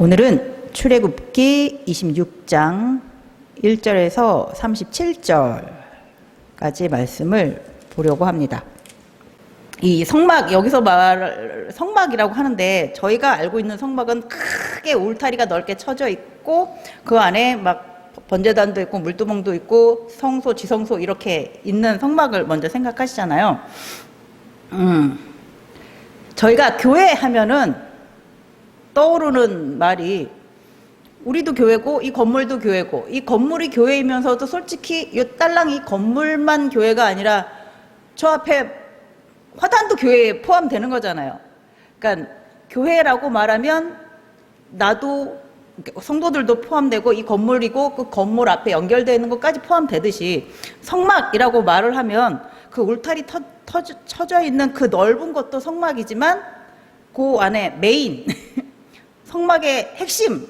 오늘은 출애굽기 26장 1절에서 37절까지 말씀을 보려고 합니다. 이 성막, 여기서 성막이라고 하는데 저희가 알고 있는 성막은 크게 울타리가 넓게 쳐져 있고 그 안에 막 번제단도 있고 물두멍도 있고 성소, 지성소 이렇게 있는 성막을 먼저 생각하시잖아요. 저희가 교회 하면은 떠오르는 말이 우리도 교회고 이 건물도 교회고 이 건물이 교회이면서도 솔직히 이 딸랑 이 건물만 교회가 아니라 저 앞에 화단도 교회에 포함되는 거잖아요. 그러니까 교회라고 말하면 나도 성도들도 포함되고 이 건물이고 그 건물 앞에 연결되어 있는 것까지 포함되듯이 성막이라고 말을 하면 그 울타리 쳐져 있는 그 넓은 것도 성막이지만 그 안에 메인 성막의 핵심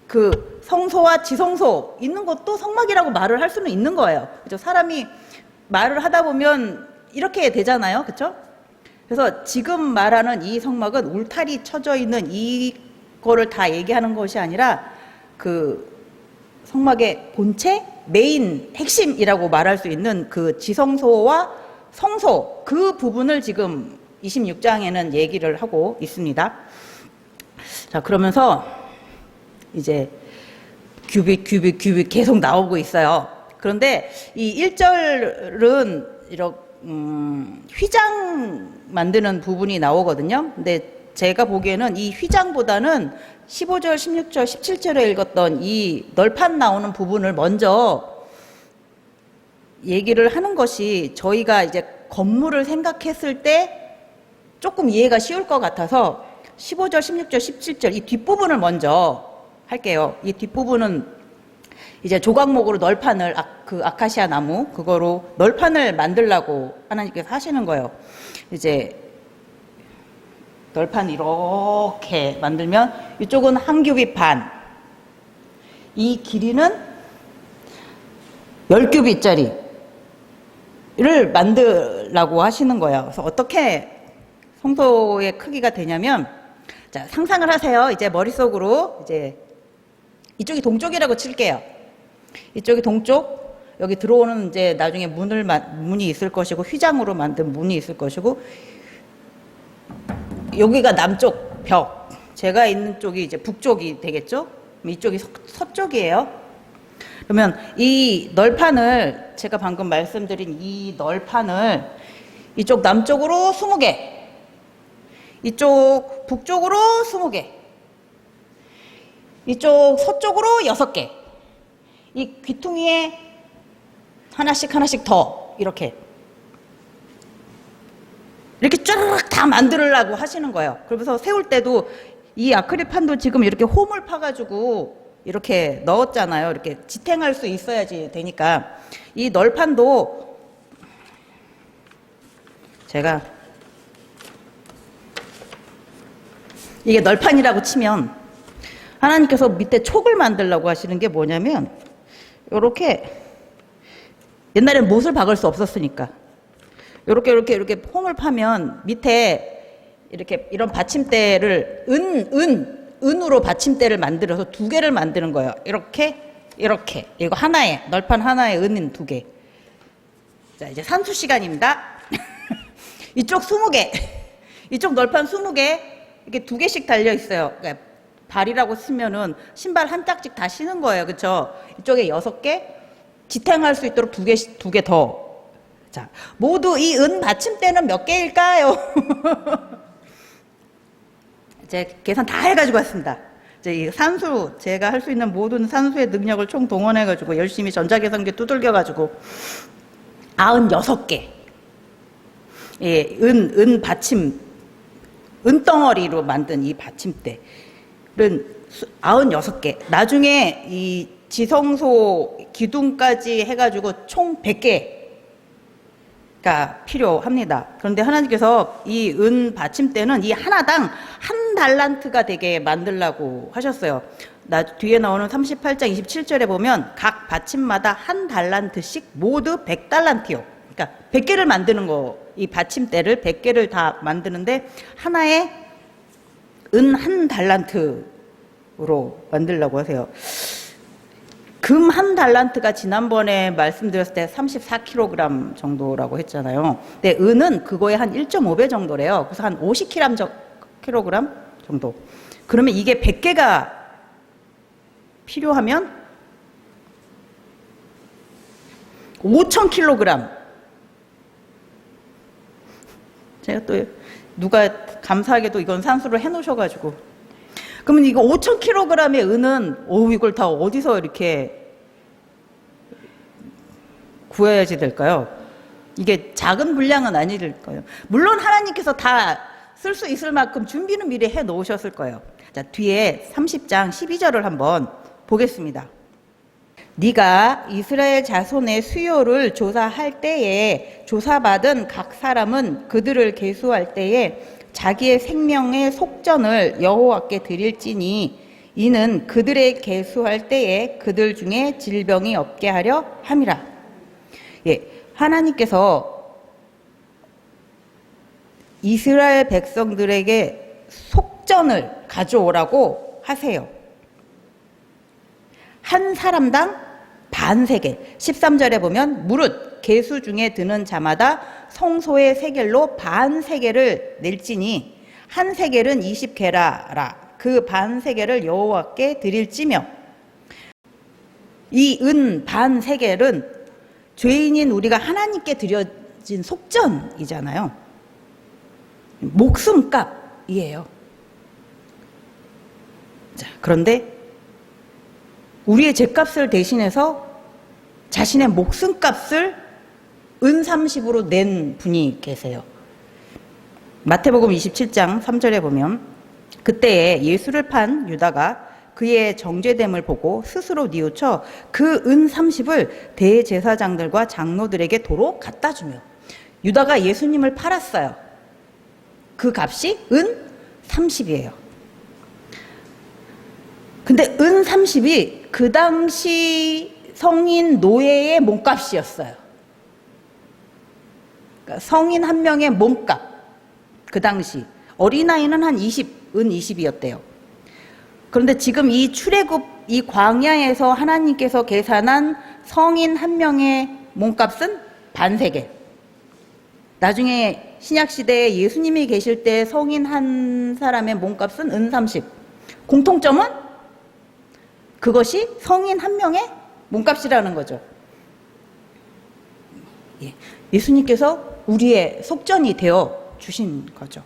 그 성소와 지성소 있는 것도 성막이라고 말을 할 수는 있는 거예요. 그죠? 사람이 말을 하다 보면 이렇게 되잖아요. 그렇죠? 그래서 지금 말하는 이 성막은 울타리 쳐져 있는 이거를 다 얘기하는 것이 아니라 그 성막의 본체, 메인 핵심이라고 말할 수 있는 그 지성소와 성소 그 부분을 지금 26장에는 얘기를 하고 있습니다. 자, 그러면서 이제 규빗 계속 나오고 있어요. 그런데 이 1절은 이렇게 휘장 만드는 부분이 나오거든요. 근데 제가 보기에는 이 휘장보다는 15절, 16절, 17절에 읽었던 이 널판 나오는 부분을 먼저 얘기를 하는 것이 저희가 이제 건물을 생각했을 때 조금 이해가 쉬울 것 같아서 15절, 16절, 17절 이 뒷부분을 먼저 할게요. 이 뒷부분은 이제 조각목으로 널판을 그 아카시아 나무 그거로 널판을 만들라고 하나님께서 하시는 거예요. 이제 널판 이렇게 만들면 이쪽은 한 규빗 반, 이 길이는 10규빗짜리를 만들라고 하시는 거예요. 그래서 어떻게 성소의 크기가 되냐면, 자, 상상을 하세요. 이제 머릿속으로 이제 이쪽이 동쪽이라고 칠게요. 이쪽이 동쪽, 여기 들어오는 이제 나중에 문이 있을 것이고 휘장으로 만든 문이 있을 것이고 여기가 남쪽 벽, 제가 있는 쪽이 이제 북쪽이 되겠죠? 이쪽이 서쪽이에요. 그러면 이 널판을 제가 방금 말씀드린 이 널판을 이쪽 남쪽으로 20개, 이쪽 북쪽으로 20개, 이쪽 서쪽으로 6개, 이 귀퉁이에 하나씩 더 이렇게 쭈르륵 다 만들려고 하시는 거예요. 그러면서 세울 때도 이 아크릴판도 지금 이렇게 홈을 파가지고 이렇게 넣었잖아요. 이렇게 지탱할 수 있어야지 되니까 이 널판도 제가 이게 널판이라고 치면 하나님께서 밑에 촉을 만들려고 하시는 게 뭐냐면 이렇게 옛날엔 못을 박을 수 없었으니까 이렇게 홈을 파면 밑에 이렇게 이런 받침대를 은으로 받침대를 만들어서 2개를 만드는 거예요. 이렇게 이거 하나에 널판 하나에 은 2개. 자, 이제 산수 시간입니다. 이쪽 20개, 이쪽 널판 20개 이렇게 2개씩 달려 있어요. 그러니까 발이라고 쓰면은 신발 한 짝씩 다 신은 거예요. 그렇죠? 이쪽에 6개 지탱할 수 있도록 2개 더. 자, 모두 이 은 받침대는 몇 개일까요? 이제 계산 다 해가지고 왔습니다. 이제 이 산수, 제가 할 수 있는 모든 산수의 능력을 총 동원해가지고 열심히 전자계산기 두들겨가지고 96개. 예, 은 받침, 은덩어리로 만든 이 받침대는 96개. 나중에 이 지성소 기둥까지 해가지고 총 100개가 필요합니다. 그런데 하나님께서 이 은 받침대는 이 하나당 한 달란트가 되게 만들라고 하셨어요. 뒤에 나오는 38장 27절에 보면 각 받침마다 한 달란트씩 모두 100달란트요. 그러니까 100개를 만드는 거, 이 받침대를 100개를 다 만드는데 하나에 은 한 달란트 30으로 만들려고 하세요. 금 한 달란트가 지난번에 말씀드렸을 때 34kg 정도라고 했잖아요. 근데 은은 그거의 한 1.5배 정도래요. 그래서 한 50kg 정도. 그러면 이게 100개가 필요하면 5,000kg. 제가 또 누가 감사하게도 이건 산수를 해놓으셔가지고. 그러면 이거 5,000kg의 은은 이걸 다 어디서 이렇게 구해야지 될까요? 이게 작은 분량은 아닐 거예요. 물론 하나님께서 다 쓸 수 있을 만큼 준비는 미리 해 놓으셨을 거예요. 자, 뒤에 30장 12절을 한번 보겠습니다. 네가 이스라엘 자손의 수요를 조사할 때에 조사받은 각 사람은 그들을 계수할 때에 자기의 생명의 속전을 여호와께 드릴지니 이는 그들의 계수할 때에 그들 중에 질병이 없게 하려 함이라. 예, 하나님께서 이스라엘 백성들에게 속전을 가져오라고 하세요. 한 사람당 반세겔. 13절에 보면 무릇 계수 중에 드는 자마다 성소의 세겔로 반세겔을 낼지니 한 세겔은 20게라라. 그 반세겔을 여호와께 드릴지며. 이 은 반세겔은 죄인인 우리가 하나님께 드려진 속전이잖아요. 목숨값이에요. 자, 그런데 우리의 죄값을 대신해서 자신의 목숨값을 은 30으로 낸 분이 계세요. 마태복음 27장 3절에 보면 그때에 예수를 판 유다가 그의 정죄됨을 보고 스스로 뉘우쳐 그 은 30을 대제사장들과 장로들에게 도로 갖다 주며. 유다가 예수님을 팔았어요. 그 값이 은 30이에요. 근데 은 30이 그 당시 성인 노예의 몸값이었어요. 그러니까 성인 한 명의 몸값. 그 당시 어린아이는 한 20, 은 20이었대요. 그런데 지금 이 출애굽, 이 광야에서 하나님께서 계산한 성인 한 명의 몸값은 반세겔. 나중에 신약시대에 예수님이 계실 때 성인 한 사람의 몸값은 은 30. 공통점은 그것이 성인 한 명의 몸값이라는 거죠. 예수님께서 우리의 속전이 되어 주신 거죠.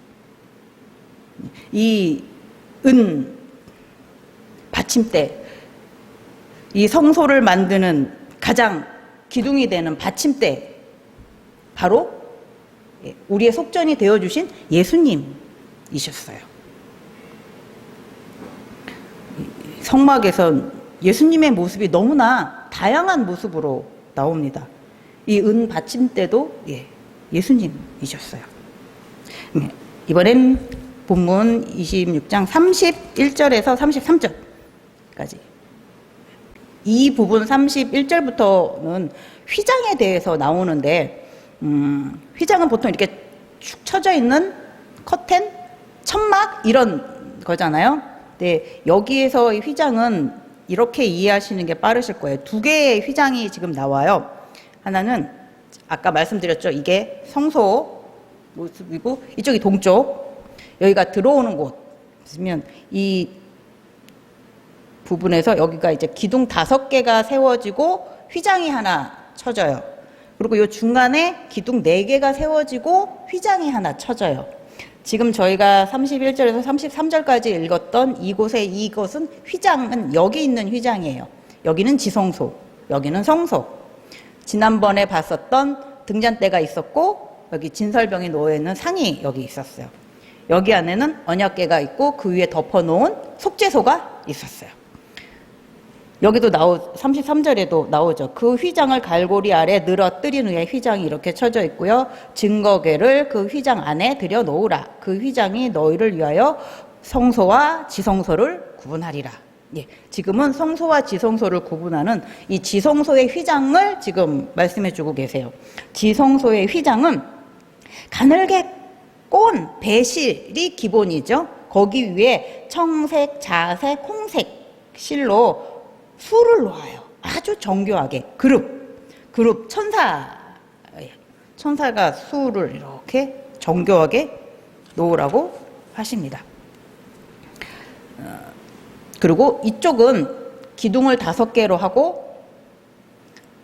이 은 받침대, 이 성소를 만드는 가장 기둥이 되는 받침대, 바로 우리의 속전이 되어주신 예수님이셨어요. 성막에선 예수님의 모습이 너무나 다양한 모습으로 나옵니다. 이 은 받침대도 예수님이셨어요. 이번엔 본문 26장 31절에서 33절까지. 이 부분 31절부터는 휘장에 대해서 나오는데, 휘장은 보통 이렇게 축 쳐져 있는 커튼, 천막 이런 거잖아요. 근데 여기에서 이 휘장은 이렇게 이해하시는 게 빠르실 거예요. 두 개의 휘장이 지금 나와요. 하나는 아까 말씀드렸죠. 이게 성소 모습이고 이쪽이 동쪽. 여기가 들어오는 곳이면 이 부분에서 여기가 이제 기둥 5개가 세워지고 휘장이 하나 쳐져요. 그리고 이 중간에 기둥 4개가 세워지고 휘장이 하나 쳐져요. 지금 저희가 31절에서 33절까지 읽었던 이것은 휘장은 여기 있는 휘장이에요. 여기는 지성소, 여기는 성소. 지난번에 봤었던 등잔대가 있었고 여기 진설병이 놓여있는 상이 여기 있었어요. 여기 안에는 언약궤가 있고 그 위에 덮어놓은 속죄소가 있었어요. 여기도 33절에도 나오죠. 그 휘장을 갈고리 아래 늘어뜨린 후에 휘장이 이렇게 쳐져 있고요. 증거궤를 그 휘장 안에 들여 놓으라. 그 휘장이 너희를 위하여 성소와 지성소를 구분하리라. 지금은 성소와 지성소를 구분하는 이 지성소의 휘장을 지금 말씀해 주고 계세요. 지성소의 휘장은 가늘게 꼰 배실이 기본이죠. 거기 위에 청색, 자색, 홍색 실로 수를 놓아요. 아주 정교하게. 그룹 천사가 수를 이렇게 정교하게 놓으라고 하십니다. 그리고 이쪽은 기둥을 5개로 하고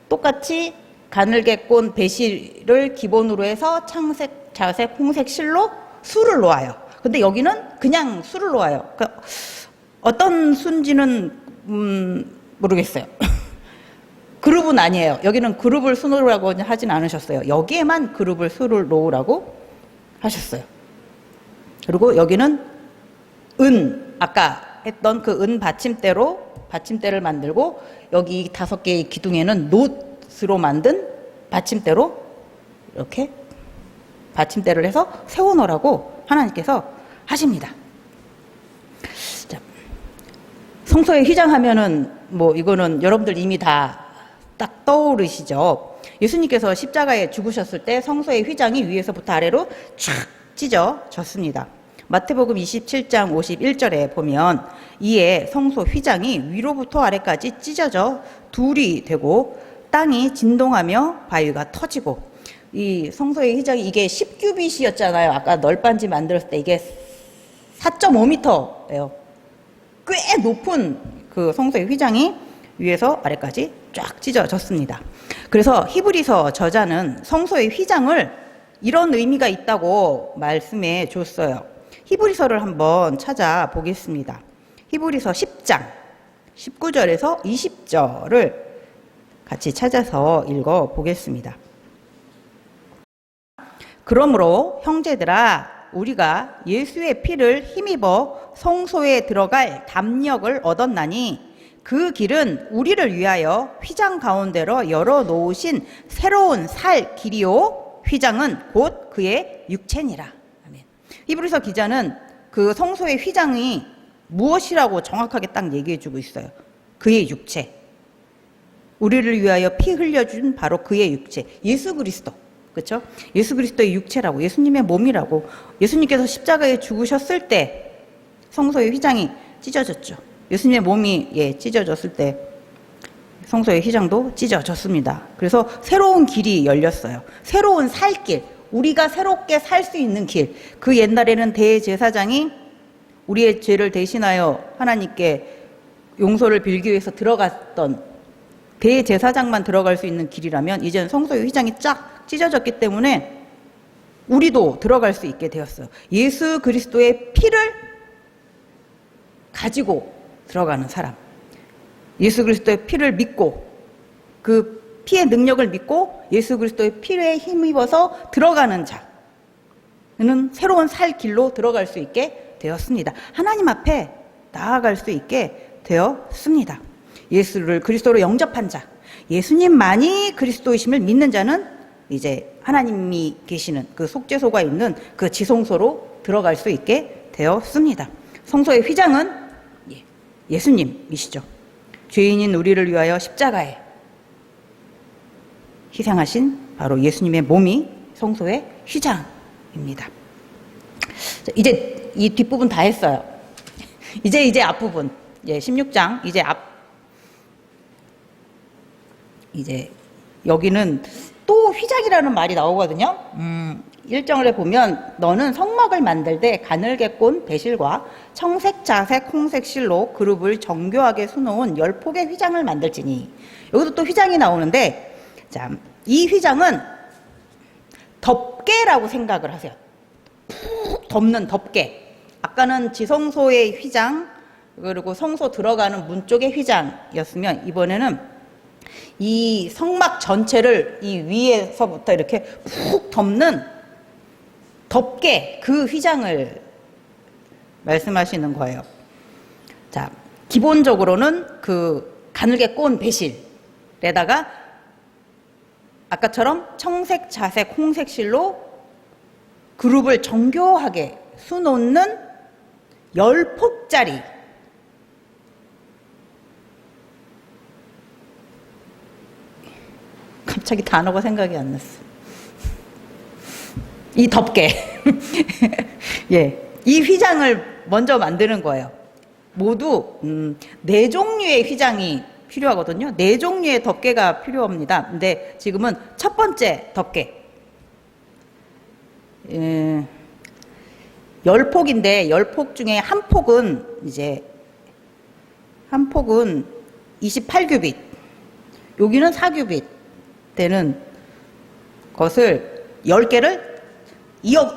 똑같이 가늘게 꼰 배실을 기본으로 해서 청색, 자색, 홍색 실로 수를 놓아요. 근데 여기는 그냥 수를 놓아요. 그러니까 어떤 수인지는 모르겠어요. 그룹은 아니에요. 여기는 그룹을 수놓으라고 하진 않으셨어요. 여기에만 그룹을 수를 놓으라고 하셨어요. 그리고 여기는 아까 했던 그 은 받침대를 만들고 여기 5개의 기둥에는 놋으로 만든 받침대로 이렇게 받침대를 해서 세워놓으라고 하나님께서 하십니다. 자, 성소에 휘장하면은 뭐 이거는 여러분들 이미 다 딱 떠오르시죠. 예수님께서 십자가에 죽으셨을 때 성소의 휘장이 위에서부터 아래로 쫙 찢어졌습니다. 마태복음 27장 51절에 보면 이에 성소 휘장이 위로부터 아래까지 찢어져 둘이 되고 땅이 진동하며 바위가 터지고, 이 성소의 휘장이 이게 10규빗이었잖아요. 아까 널빤지 만들었을 때 이게 4.5m예요. 꽤 높은 그 성소의 휘장이 위에서 아래까지 쫙 찢어졌습니다. 그래서 히브리서 저자는 성소의 휘장을 이런 의미가 있다고 말씀해 줬어요. 히브리서를 한번 찾아보겠습니다. 히브리서 10장 19절에서 20절을 같이 찾아서 읽어보겠습니다. 그러므로 형제들아, 우리가 예수의 피를 힘입어 성소에 들어갈 담력을 얻었나니 그 길은 우리를 위하여 휘장 가운데로 열어놓으신 새로운 살 길이요 휘장은 곧 그의 육체니라. 아멘. 히브리서 기자는 그 성소의 휘장이 무엇이라고 정확하게 딱 얘기해주고 있어요. 그의 육체. 우리를 위하여 피 흘려준 바로 그의 육체. 예수 그리스도. 그렇죠? 예수 그리스도의 육체라고, 예수님의 몸이라고. 예수님께서 십자가에 죽으셨을 때 성소의 휘장이 찢어졌죠. 예수님의 몸이 찢어졌을 때 성소의 휘장도 찢어졌습니다. 그래서 새로운 길이 열렸어요. 새로운 살길, 우리가 새롭게 살 수 있는 길. 그 옛날에는 대제사장이 우리의 죄를 대신하여 하나님께 용서를 빌기 위해서 들어갔던 대제사장만 들어갈 수 있는 길이라면 이제는 성소의 휘장이 쫙 찢어졌기 때문에 우리도 들어갈 수 있게 되었어요. 예수 그리스도의 피를 가지고 들어가는 사람, 예수 그리스도의 피를 믿고 그 피의 능력을 믿고 예수 그리스도의 피에 힘입어서 들어가는 자는 새로운 살 길로 들어갈 수 있게 되었습니다. 하나님 앞에 나아갈 수 있게 되었습니다. 예수를 그리스도로 영접한 자, 예수님만이 그리스도이심을 믿는 자는 이제 하나님이 계시는 그 속죄소가 있는 그 지성소로 들어갈 수 있게 되었습니다. 성소의 휘장은 예수님이시죠. 죄인인 우리를 위하여 십자가에 희생하신 바로 예수님의 몸이 성소의 휘장입니다. 이제 이 뒷부분 다 했어요. 이제 앞부분, 16장, 이제 여기는 또 휘장이라는 말이 나오거든요. 1절에 보면 너는 성막을 만들되 가늘게 꼰 배실과 청색, 자색, 홍색 실로 그룹을 정교하게 수놓은 10폭의 휘장을 만들지니. 여기도 또 휘장이 나오는데, 자, 이 휘장은 덮개라고 생각을 하세요. 푹 덮는 덮개. 아까는 지성소의 휘장, 그리고 성소 들어가는 문 쪽의 휘장이었으면 이번에는 이 성막 전체를 이 위에서부터 이렇게 푹 덮는 덮개, 그 휘장을 말씀하시는 거예요. 자, 기본적으로는 그 가늘게 꼰 배실에다가 아까처럼 청색, 자색, 홍색 실로 그룹을 정교하게 수놓는 10폭짜리 갑자기 단어가 생각이 안 났어. 이 덮개. 이 휘장을 먼저 만드는 거예요. 모두 4종류의 휘장이 필요하거든요. 4종류의 덮개가 필요합니다. 근데 지금은 첫 번째 덮개 10폭인데 10폭 중에 한 폭은 28규빗, 여기는 4규빗 되는 것을 10개를 이어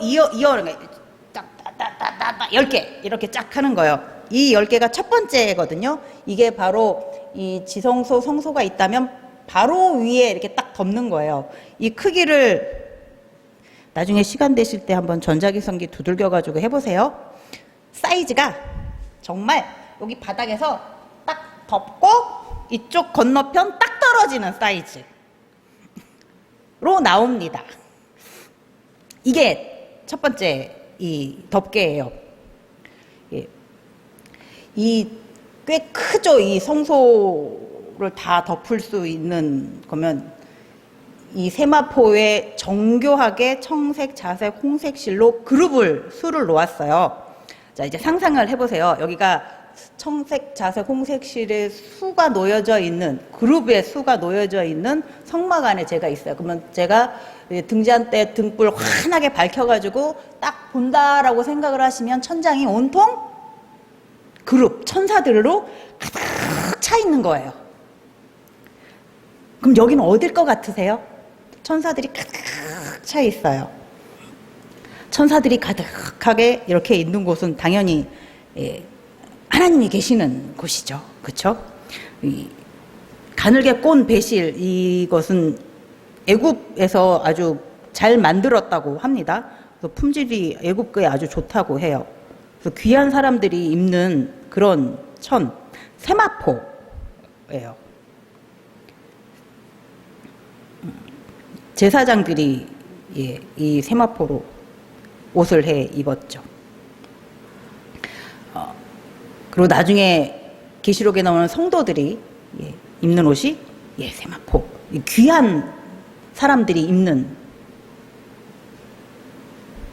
10개 이렇게 쫙 하는 거예요. 이 10개가 첫 번째거든요. 이게 바로 이 지성소 성소가 있다면 바로 위에 이렇게 딱 덮는 거예요. 이 크기를 나중에 시간 되실 때 한번 전자기성기 두들겨 가지고 해보세요. 사이즈가 정말 여기 바닥에서 딱 덮고 이쪽 건너편 딱 떨어지는 사이즈로 나옵니다. 이게 첫 번째 이 덮개예요. 이 꽤 크죠. 이 성소를 다 덮을 수 있는 거면 이 세마포에 정교하게 청색, 자색, 홍색실로 수를 놓았어요. 자, 이제 상상을 해보세요. 여기가 청색, 자색, 홍색실의 수가 놓여져 있는, 그룹의 수가 놓여져 있는 성막 안에 제가 있어요. 그러면 제가 등잔 때 등불 환하게 밝혀가지고 딱 본다라고 생각을 하시면 천장이 온통 그룹, 천사들로 가득 차 있는 거예요. 그럼 여기는 어딜 것 같으세요? 천사들이 가득 차 있어요. 천사들이 가득하게 이렇게 있는 곳은 당연히 하나님이 계시는 곳이죠. 그렇죠? 가늘게 꼰 배실, 이것은 애굽에서 아주 잘 만들었다고 합니다. 그래서 품질이 애굽거에 아주 좋다고 해요. 그래서 귀한 사람들이 입는 그런 세마포예요. 제사장들이 이 세마포로 옷을 해 입었죠. 그리고 나중에 계시록에 나오는 성도들이 입는 옷이 세마포, 귀한 사람들이 입는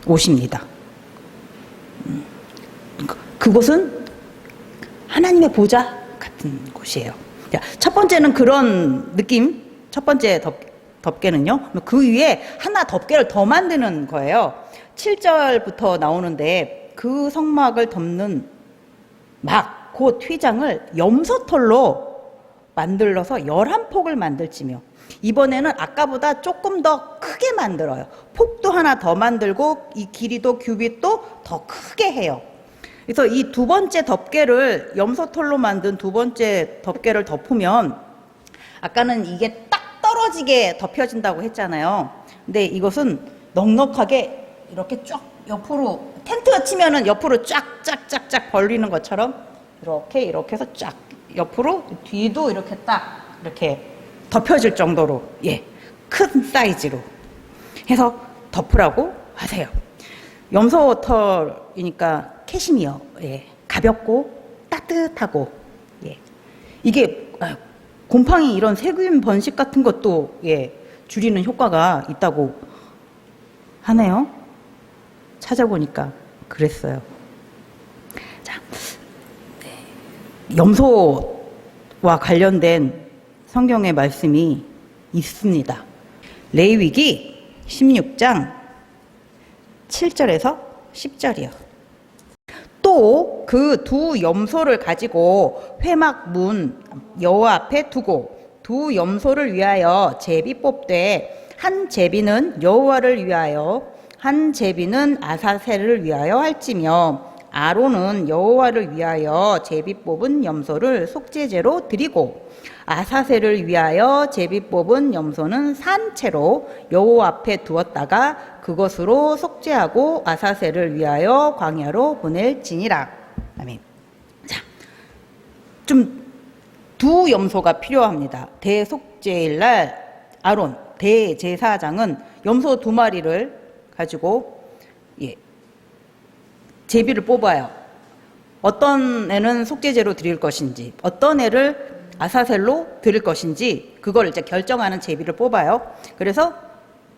옷입니다. 그곳은 하나님의 보좌 같은 곳이에요. 첫 번째는 그런 느낌, 첫 번째 덮개는요, 그 위에 하나 덮개를 더 만드는 거예요. 7절부터 나오는데 그 성막을 덮는 막 곧 휘장을 염소털로 만들어서 11폭을 만들지며, 이번에는 아까보다 조금 더 크게 만들어요. 폭도 하나 더 만들고 이 길이도 규빗도 더 크게 해요. 그래서 이 두 번째 덮개를, 염소털로 만든 두 번째 덮개를 덮으면, 아까는 이게 딱 떨어지게 덮여진다고 했잖아요. 근데 이것은 넉넉하게 이렇게 쫙 옆으로, 텐트 치면은 옆으로 쫙쫙쫙쫙 벌리는 것처럼 이렇게 해서 쫙 옆으로, 뒤도 이렇게 딱 이렇게 덮여질 정도로 큰 사이즈로 해서 덮으라고 하세요. 염소털이니까 캐시미어, 가볍고 따뜻하고, 이게 곰팡이 이런 세균 번식 같은 것도 줄이는 효과가 있다고 하네요. 찾아보니까 그랬어요. 자, 염소와 관련된 성경의 말씀이 있습니다. 레위기 16장 7절에서 10절이요. 또 그 두 염소를 가지고 회막 문 여호와 앞에 두고 두 염소를 위하여 제비 뽑되, 한 제비는 여호와를 위하여 한 제비는 아사셀을 위하여 할지며, 아론은 여호와를 위하여 제비 뽑은 염소를 속죄제로 드리고 아사셀을 위하여 제비 뽑은 염소는 산채로 여호와 앞에 두었다가 그것으로 속죄하고 아사셀을 위하여 광야로 보낼지니라. 아멘. 자, 좀 두 염소가 필요합니다. 대속죄일 날 아론 대제사장은 염소 2마리를 가지고 제비를 뽑아요. 어떤 애는 속죄제로 드릴 것인지, 어떤 애를 아사셀로 드릴 것인지, 그걸 이제 결정하는 제비를 뽑아요. 그래서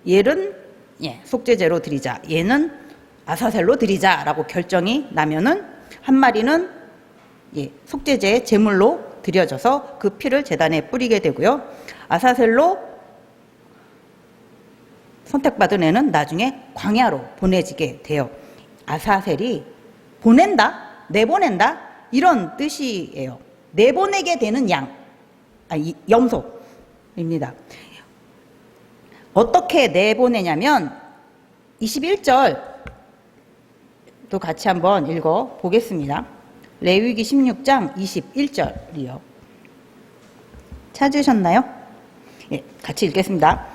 얘는 속죄제로 드리자, 얘는 아사셀로 드리자라고 결정이 나면은 한 마리는 속죄제의 제물로 드려져서 그 피를 제단에 뿌리게 되고요. 아사셀로 선택받은 애는 나중에 광야로 보내지게 돼요. 아사셀이 보낸다, 내보낸다 이런 뜻이에요. 내보내게 되는 염소입니다. 어떻게 내보내냐면 21절 또 같이 한번 읽어 보겠습니다. 레위기 16장 21절이요. 찾으셨나요? 예, 같이 읽겠습니다.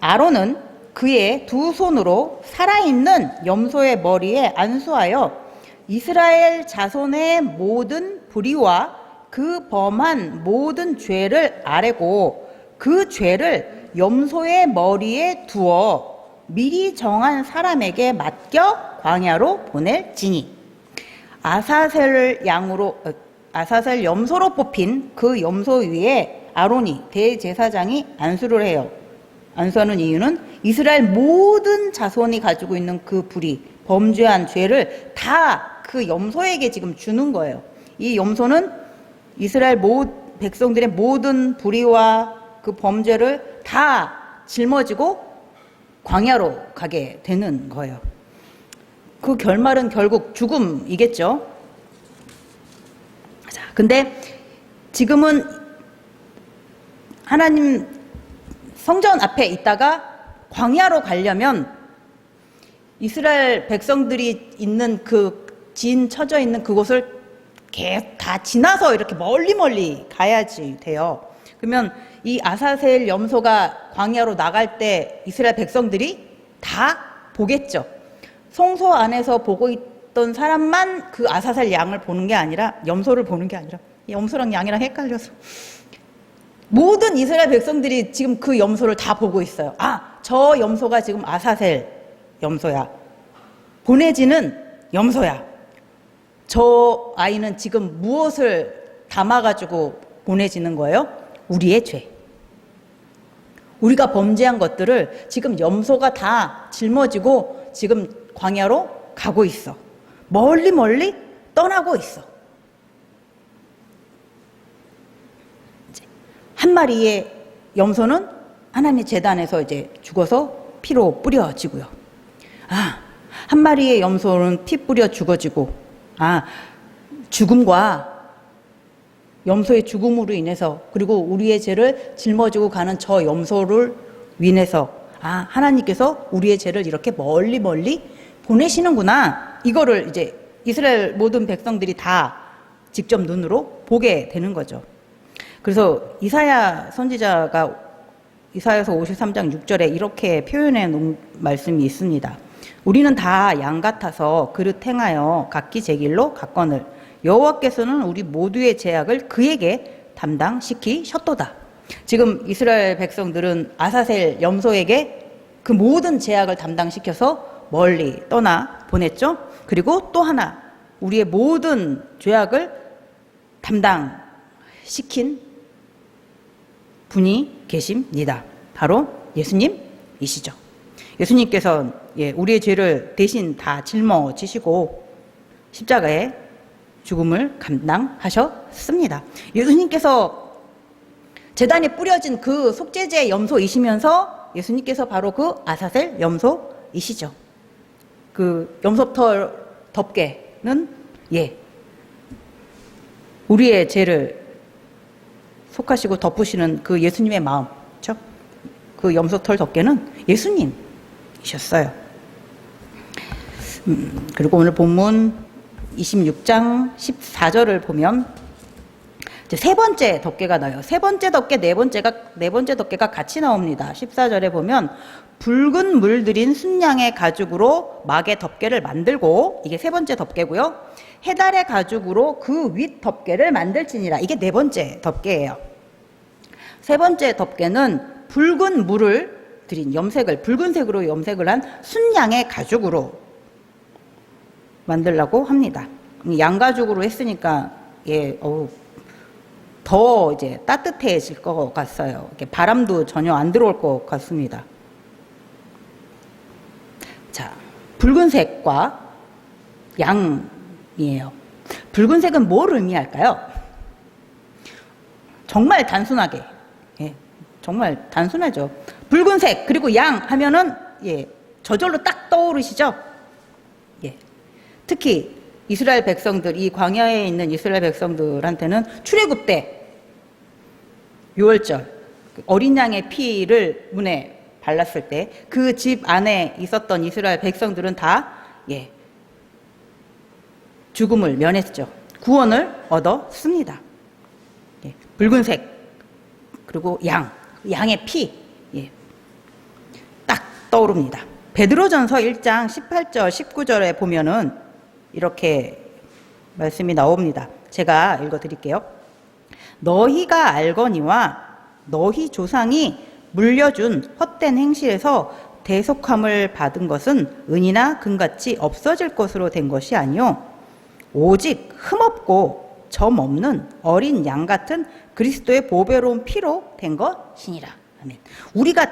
아론은 그의 두 손으로 살아있는 염소의 머리에 안수하여 이스라엘 자손의 모든 불의와 그 범한 모든 죄를 아뢰고 그 죄를 염소의 머리에 두어 미리 정한 사람에게 맡겨 광야로 보낼지니 아사셀 염소로 뽑힌 그 염소 위에 아론이 대제사장이 안수를 해요. 안수하는 이유는 이스라엘 모든 자손이 가지고 있는 그 불의, 범죄한 죄를 다 그 염소에게 지금 주는 거예요. 이 염소는 이스라엘 백성들의 모든 불의와 그 범죄를 다 짊어지고 광야로 가게 되는 거예요. 그 결말은 결국 죽음이겠죠. 자, 근데 지금은 하나님 성전 앞에 있다가 광야로 가려면 이스라엘 백성들이 있는 그 진 쳐져 있는 그곳을 다 지나서 이렇게 멀리 가야지 돼요. 그러면 이 아사셀 염소가 광야로 나갈 때 이스라엘 백성들이 다 보겠죠. 성소 안에서 보고 있던 사람만 그 아사셀 양을 보는 게 아니라, 염소를 보는 게 아니라, 염소랑 양이랑 헷갈려서 모든 이스라엘 백성들이 지금 그 염소를 다 보고 있어요. 아, 저 염소가 지금 아사셀 염소야. 보내지는 염소야. 저 아이는 지금 무엇을 담아가지고 보내지는 거예요? 우리의 죄. 우리가 범죄한 것들을 지금 염소가 다 짊어지고 지금 광야로 가고 있어. 멀리 떠나고 있어. 한 마리의 염소는 하나님의 제단에서 이제 죽어서 피로 뿌려지고요. 한 마리의 염소는 피 뿌려 죽어지고, 죽음과 염소의 죽음으로 인해서, 그리고 우리의 죄를 짊어지고 가는 저 염소를 인해서, 하나님께서 우리의 죄를 이렇게 멀리 보내시는구나. 이거를 이제 이스라엘 모든 백성들이 다 직접 눈으로 보게 되는 거죠. 그래서 이사야 선지자가 이사야서 53장 6절에 이렇게 표현해 놓은 말씀이 있습니다. 우리는 다 양 같아서 그릇 행하여 각기 제 길로 갔거늘 여호와께서는 우리 모두의 죄악을 그에게 담당시키셨도다. 지금 이스라엘 백성들은 아사셀 염소에게 그 모든 죄악을 담당시켜서 멀리 떠나 보냈죠. 그리고 또 하나, 우리의 모든 죄악을 담당시킨 분이 계십니다. 바로 예수님이시죠. 예수님께서 우리의 죄를 대신 다 짊어지시고 십자가에 죽음을 감당하셨습니다. 예수님께서 제단에 뿌려진 그 속죄제 염소이시면서 예수님께서 바로 그 아사셀 염소이시죠. 그 염소털 덮개는 우리의 죄를 속하시고 덮으시는 그 예수님의 마음, 그렇죠? 그 염소털 덮개는 예수님이셨어요. 그리고 오늘 본문 26장 14절을 보면 이제 세 번째 덮개가 나와요. 세 번째 덮개, 네 번째 덮개가 같이 나옵니다. 14절에 보면 붉은 물들인 순양의 가죽으로 막의 덮개를 만들고, 이게 세 번째 덮개고요. 해달의 가죽으로 그 윗 덮개를 만들지니라. 이게 네 번째 덮개예요. 세 번째 덮개는 붉은 물을 들인 붉은색으로 염색을 한 순양의 가죽으로 만들라고 합니다. 양가죽으로 했으니까 더 이제 따뜻해질 것 같아요. 이렇게 바람도 전혀 안 들어올 것 같습니다. 자, 붉은색과 양이에요. 붉은색은 뭘 의미할까요? 정말 단순하게, 예, 정말 단순하죠. 붉은색 그리고 양 하면은 예, 저절로 딱 떠오르시죠? 예. 특히 이스라엘 백성들, 이 광야에 있는 이스라엘 백성들한테는 출애굽 때 유월절 어린 양의 피를 문에 발랐을 때 그 집 안에 있었던 이스라엘 백성들은 다 예, 죽음을 면했죠. 구원을 얻었습니다. 예, 붉은색 그리고 양의 피, 예, 딱 떠오릅니다. 베드로전서 1장 18절 19절에 보면은 이렇게 말씀이 나옵니다. 제가 읽어드릴게요. 너희가 알거니와 너희 조상이 물려준 헛된 행실에서 대속함을 받은 것은 은이나 금같이 없어질 것으로 된 것이 아니요 오직 흠없고 점 없는 어린 양 같은 그리스도의 보배로운 피로 된 것이니라. 아멘. 우리가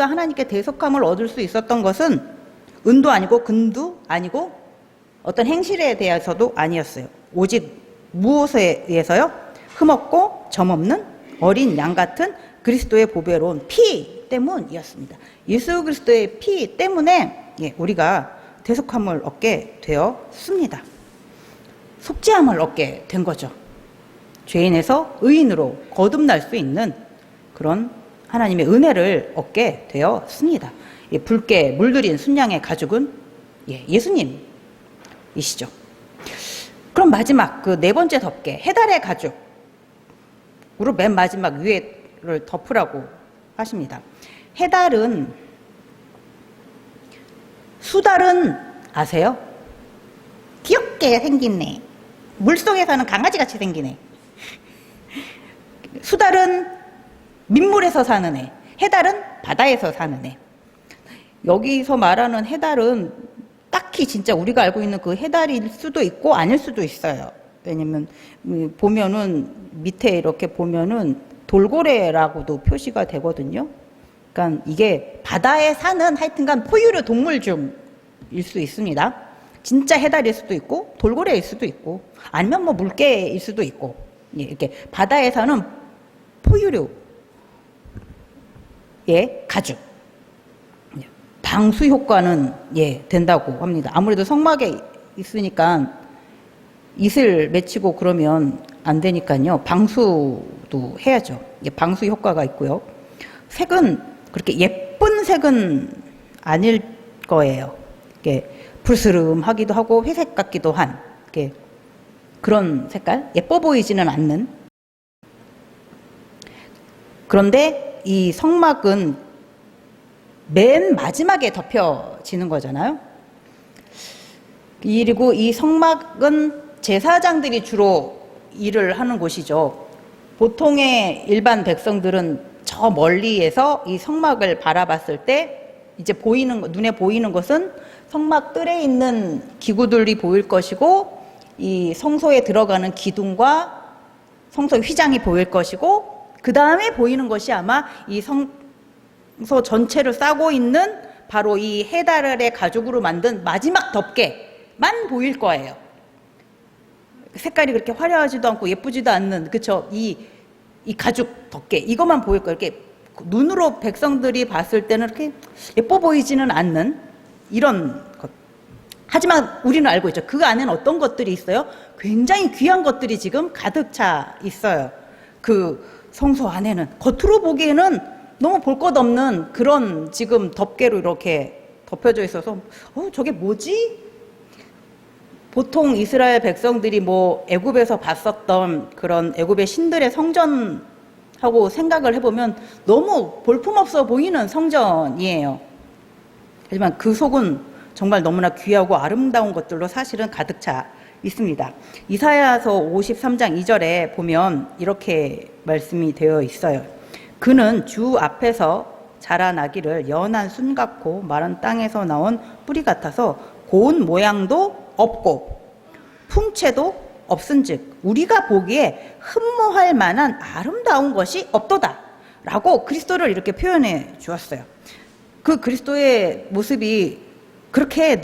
하나님께 대속함을 얻을 수 있었던 것은 은도 아니고 금도 아니고 어떤 행실에 대해서도 아니었어요. 오직 무엇에 의해서요? 흠없고 점 없는 어린 양 같은 그리스도의 보배로운 피 때문이었습니다. 예수 그리스도의 피 때문에 우리가 대속함을 얻게 되었습니다. 속죄함을 얻게 된 거죠. 죄인에서 의인으로 거듭날 수 있는 그런 하나님의 은혜를 얻게 되었습니다. 붉게 물들인 순양의 가죽은 예수님이시죠. 그럼 마지막 그 네 번째 덮개, 해달의 가죽으로 맨 마지막 위에를 덮으라고 하십니다. 수달은 아세요? 귀엽게 생긴 애. 물속에 사는 강아지같이 생긴 애. 수달은 민물에서 사는 애. 해달은 바다에서 사는 애. 여기서 말하는 해달은 딱히 진짜 우리가 알고 있는 그 해달일 수도 있고 아닐 수도 있어요. 왜냐면 보면은 밑에 이렇게 보면은 돌고래라고도 표시가 되거든요. 그러니까 이게 바다에 사는 하여튼간 포유류 동물 중일 수 있습니다. 진짜 해달일 수도 있고 돌고래일 수도 있고 아니면 뭐 물개일 수도 있고 이렇게 바다에 사는 포유류의 가죽. 방수 효과는 된다고 합니다. 아무래도 성막에 있으니까 이슬 맺히고 그러면 안 되니까요. 방수도 해야죠. 방수 효과가 있고요. 색은 그렇게 예쁜 색은 아닐 거예요. 불스름하기도 하고 회색 같기도 한 그런 색깔, 예뻐 보이지는 않는. 그런데 이 성막은 맨 마지막에 덮여지는 거잖아요. 그리고 이 성막은 제사장들이 주로 일을 하는 곳이죠. 보통의 일반 백성들은 저 멀리에서 이 성막을 바라봤을 때 이제 눈에 보이는 것은 성막 뜰에 있는 기구들이 보일 것이고 이 성소에 들어가는 기둥과 성소 휘장이 보일 것이고 그 다음에 보이는 것이 아마 이 성소 전체를 싸고 있는 바로 이 해달의 가죽으로 만든 마지막 덮개만 보일 거예요. 색깔이 그렇게 화려하지도 않고 예쁘지도 않는, 그쵸? 이 가죽 덮개, 이것만 보일 거예요. 이렇게 눈으로 백성들이 봤을 때는 이렇게 예뻐 보이지는 않는 이런 것. 하지만 우리는 알고 있죠. 그 안에는 어떤 것들이 있어요? 굉장히 귀한 것들이 지금 가득 차 있어요. 그 성소 안에는. 겉으로 보기에는 너무 볼 것 없는 그런 지금 덮개로 이렇게 덮여져 있어서 저게 뭐지? 보통 이스라엘 백성들이 애굽에서 봤었던 그런 애굽의 신들의 성전하고 생각을 해보면 너무 볼품없어 보이는 성전이에요. 하지만 그 속은 정말 너무나 귀하고 아름다운 것들로 사실은 가득 차 있습니다. 이사야서 53장 2절에 보면 이렇게 말씀이 되어 있어요. 그는 주 앞에서 자라나기를 연한 순 같고 마른 땅에서 나온 뿌리 같아서 고운 모양도 없고 풍채도 없은즉 우리가 보기에 흠모할 만한 아름다운 것이 없도다 라고 그리스도를 이렇게 표현해 주었어요. 그 그리스도의 모습이 그렇게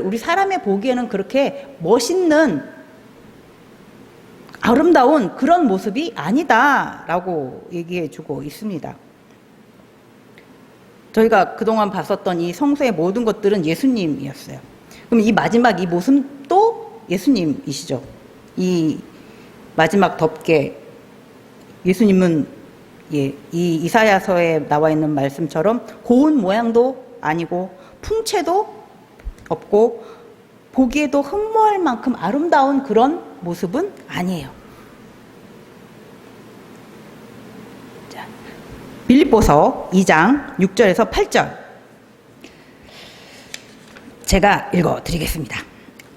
우리 사람의 보기에는 그렇게 멋있는 아름다운 그런 모습이 아니다라고 얘기해주고 있습니다. 저희가 그동안 봤었던 이 성소의 모든 것들은 예수님이었어요. 그럼 이 마지막 이 모습도 예수님이시죠. 이 마지막 덮개, 예수님은 이 이사야서에 나와 있는 말씀처럼 고운 모양도 아니고 풍채도 없고 보기에도 흠모할 만큼 아름다운 그런 모습은 아니에요. 자, 빌립보서 2장 6절에서 8절 제가 읽어드리겠습니다.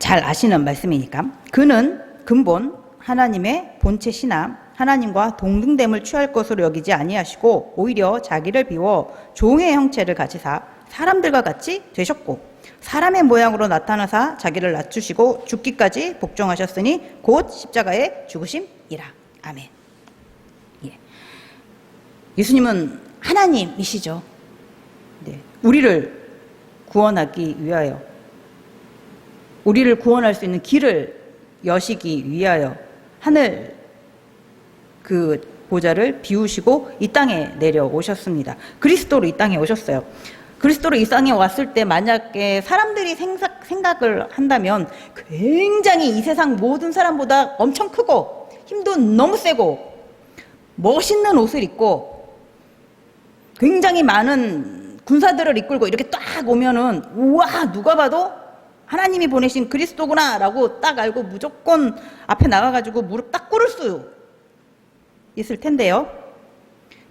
잘 아시는 말씀이니까. 그는 근본 하나님의 본체시나 하나님과 동등됨을 취할 것으로 여기지 아니하시고 오히려 자기를 비워 종의 형체를 가지사 사람들과 같이 되셨고 사람의 모양으로 나타나사 자기를 낮추시고 죽기까지 복종하셨으니 곧 십자가에 죽으심이라. 아멘. 예. 예수님은 하나님이시죠. 네. 우리를 구원하기 위하여, 우리를 구원할 수 있는 길을 여시기 위하여 하늘 그 보좌를 비우시고 이 땅에 내려오셨습니다. 그리스도로 이 땅에 오셨어요. 그리스도로 이 땅에 왔을 때 만약에 사람들이 생각을 한다면 굉장히 이 세상 모든 사람보다 엄청 크고 힘도 너무 세고 멋있는 옷을 입고 굉장히 많은 군사들을 이끌고 이렇게 딱 오면은 우와, 누가 봐도 하나님이 보내신 그리스도구나 라고 딱 알고 무조건 앞에 나가가지고 무릎 딱 꿇을 수 있을 텐데요.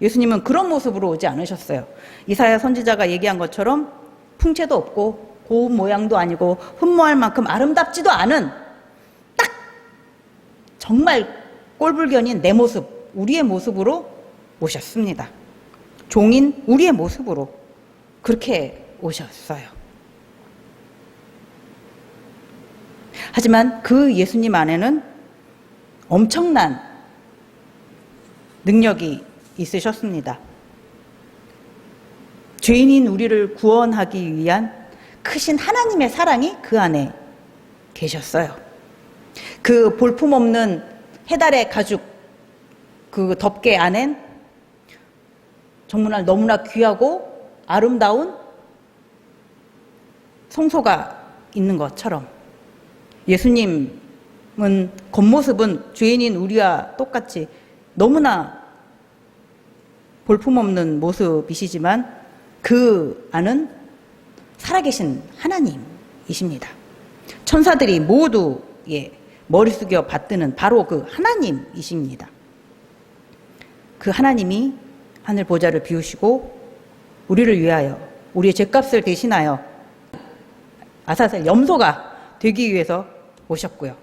예수님은 그런 모습으로 오지 않으셨어요. 이사야 선지자가 얘기한 것처럼 풍채도 없고 고운 모양도 아니고 흠모할 만큼 아름답지도 않은 딱 정말 꼴불견인 내 모습, 우리의 모습으로 오셨습니다. 종인 우리의 모습으로 그렇게 오셨어요. 하지만 그 예수님 안에는 엄청난 능력이 있으셨습니다. 죄인인 우리를 구원하기 위한 크신 하나님의 사랑이 그 안에 계셨어요. 그 볼품없는 해달의 가죽 그 덮개 안엔 정말 너무나 귀하고 아름다운 성소가 있는 것처럼 예수님은 겉모습은 죄인인 우리와 똑같이 너무나 볼품없는 모습이시지만 그 안은 살아계신 하나님이십니다. 천사들이 모두 머리 숙여 받드는 바로 그 하나님이십니다. 그 하나님이 하늘 보좌를 비우시고 우리를 위하여 우리의 죄값을 대신하여 아사셀 염소가 되기 위해서 오셨고요.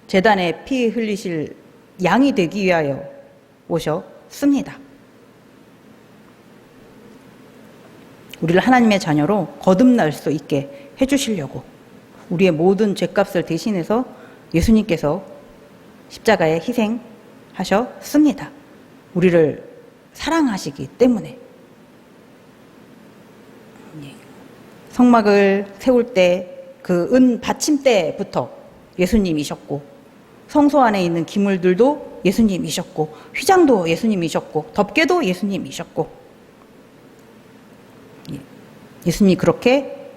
제단에 피 흘리실 양이 되기 위하여 오셨습니다. 우리를 하나님의 자녀로 거듭날 수 있게 해주시려고 우리의 모든 죄값을 대신해서 예수님께서 십자가에 희생하셨습니다. 우리를 사랑하시기 때문에. 성막을 세울 때 그 은 받침대부터 예수님이셨고 성소 안에 있는 기물들도 예수님이셨고 휘장도 예수님이셨고 덮개도 예수님이셨고 예수님이 그렇게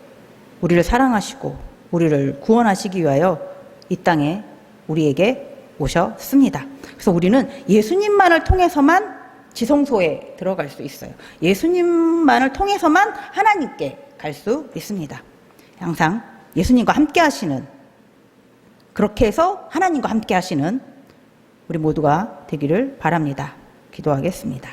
우리를 사랑하시고 우리를 구원하시기 위하여 이 땅에 우리에게 오셨습니다. 그래서 우리는 예수님만을 통해서만 지성소에 들어갈 수 있어요. 예수님만을 통해서만 하나님께 갈 수 있습니다. 항상 예수님과 함께 하시는, 그렇게 해서 하나님과 함께 하시는 우리 모두가 되기를 바랍니다. 기도하겠습니다.